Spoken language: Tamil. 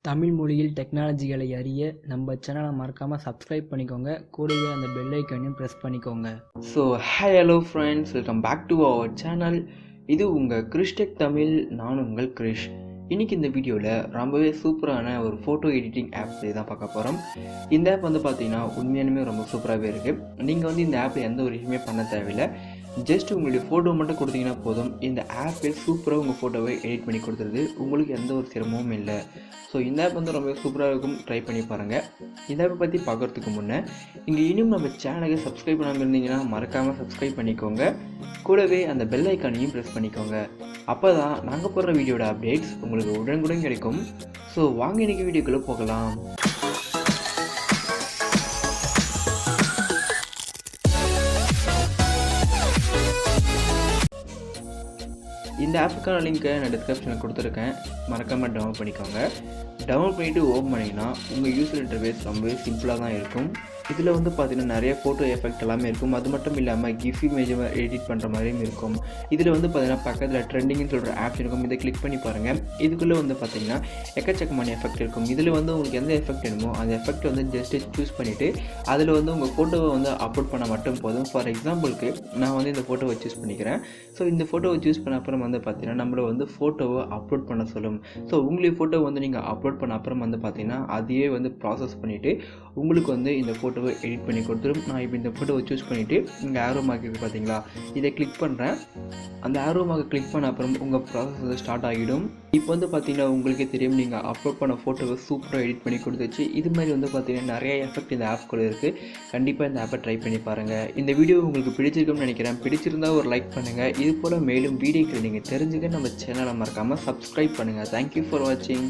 தமிழ் மொழியில் டெக்னாலஜிகளை அறிய நம்ம சேனலை மறக்காமல் சப்ஸ்கிரைப் பண்ணிக்கோங்க. கூடவே அந்த பெல் ஐக்கானையும் ப்ரெஸ் பண்ணிக்கோங்க. So hello friends, welcome back to our channel. இது உங்கள் கிறிஸ்டெக் தமிழ். நான் உங்கள் கிரிஷ். இன்றைக்கி இந்த வீடியோவில் ரொம்பவே சூப்பரான ஒரு ஃபோட்டோ எடிட்டிங் ஆப் தான் பார்க்க போகிறோம். இந்த ஆப் பார்த்தீங்கன்னா உண்மையானுமே ரொம்ப சூப்பராகவே இருக்குது. நீங்கள் இந்த ஆப்பில் எந்த ஒரு விஷயமே பண்ண தேவையில்லை. ஜஸ்ட் உங்களுடைய ஃபோட்டோ மட்டும் கொடுத்தீங்கன்னா போதும். இந்த ஆப்பே சூப்பராக உங்கள் ஃபோட்டோவை எடிட் பண்ணி கொடுத்துருது. உங்களுக்கு எந்த ஒரு சிரமமும் இல்லை. ஸோ இந்த ஆப் ரொம்ப சூப்பராக இருக்கும். ட்ரை பண்ணி பாருங்கள். இந்த ஆப்பை பற்றி பார்க்குறதுக்கு முன்னே இங்கே இன்னும் நம்ம சேனலுக்கு சப்ஸ்கிரைப் பண்ணாமல் இருந்தீங்கன்னா மறக்காமல் சப்ஸ்கிரைப் பண்ணிக்கோங்க. கூடவே அந்த பெல் ஐக்கானையும் ப்ரெஸ் பண்ணிக்கோங்க. அப்போ தான் நாங்கள் போடுற வீடியோட அப்டேட்ஸ் உங்களுக்கு உடனுக்குடன் கிடைக்கும். ஸோ வாங்க இன்றைக்கி வீடியோக்குள்ளே போகலாம். இந்த ஆப்புக்கான லிங்க்கை நான் டிஸ்கிரிப்ஷனில் கொடுத்துருக்கேன். மறக்காமல் டவுன்லோட் பண்ணிக்கோங்க. டவுன்லோட் பண்ணிவிட்டு ஓப்பன் பண்ணிங்கன்னா உங்கள் யூசர் இன்டர்ஃபேஸ் ரொம்பவே சிம்பிளாக தான் இருக்கும். இதில் பார்த்தீங்கன்னா நிறைய ஃபோட்டோ எஃபெக்ட் எல்லாமே இருக்கும். அது மட்டும் இல்லாமல் கிஃப் இமேஜ் எடிட் பண்ணுற மாதிரியும் இருக்கும். இதில் பார்த்தீங்கன்னா பக்கத்தில் ட்ரெண்டிங்னு சொல்கிற ஆப்ஸ் இருக்கும். இதை கிளிக் பண்ணி பாருங்கள். இதுக்குள்ளே பார்த்தீங்கன்னா எக்கச்சக்கமான எஃபெக்ட் இருக்கும். இதில் உங்களுக்கு எந்த எஃபெக்ட் வேணுமோ அந்த எஃபெக்ட் ஜஸ்ட்டு சூஸ் பண்ணிவிட்டு அதில் உங்கள் ஃபோட்டோவை அப்லோட் பண்ண மட்டும் போதும். ஃபார் எக்ஸாம்பிளுக்கு நான் இந்த ஃபோட்டோவை சூஸ் பண்ணிக்கிறேன். ஸோ இந்த ஃபோட்டோவை சூஸ் பண்ண அப்புறம் பார்த்தீங்கன்னா நம்மளை ஃபோட்டோவை அப்லோட் பண்ண சொல்லும். ஸோ உங்களுடைய ஃபோட்டோ நீங்கள் அப்லோட் பண்ண அப்புறம் பார்த்தீங்கன்னா அதையே ப்ராசஸ் பண்ணிவிட்டு உங்களுக்கு இந்த ஃபோட்டோவை எடிட் பண்ணி கொடுத்துரும். நான் இப்போ இந்த ஃபோட்டோவை சூஸ் பண்ணிவிட்டு இங்கே ஆரோ மார்க் இருக்குது பார்த்தீங்களா, இதை கிளிக் பண்ணுறேன். அந்த ஆரோ மார்க்கை கிளிக் பண்ண அப்புறம் உங்கள் ப்ராசஸ் ஸ்டார்ட் ஆகிடும். இப்போ பார்த்தீங்கன்னா உங்களுக்கே தெரியும், நீங்கள் அப்லோட் பண்ண ஃபோட்டோவை சூப்பராக எடிட் பண்ணி கொடுத்துச்சு. இது மாதிரி பார்த்தீங்கன்னா நிறைய எஃபெக்ட் இந்த ஆப்குள்ளே இருக்குது. கண்டிப்பாக இந்த ஆப்பை ட்ரை பண்ணி பாருங்கள். இந்த வீடியோ உங்களுக்கு பிடிச்சிருக்குன்னு நினைக்கிறேன். பிடிச்சிருந்தா ஒரு லைக் பண்ணுங்கள். இது போல் மேலும் வீடியோக்களை நீங்கள் தெரிஞ்சுக்க நம்ம சேனலை மறக்காமல் சப்ஸ்கிரைப் பண்ணுங்கள். தேங்க்யூ ஃபார் வாட்சிங்.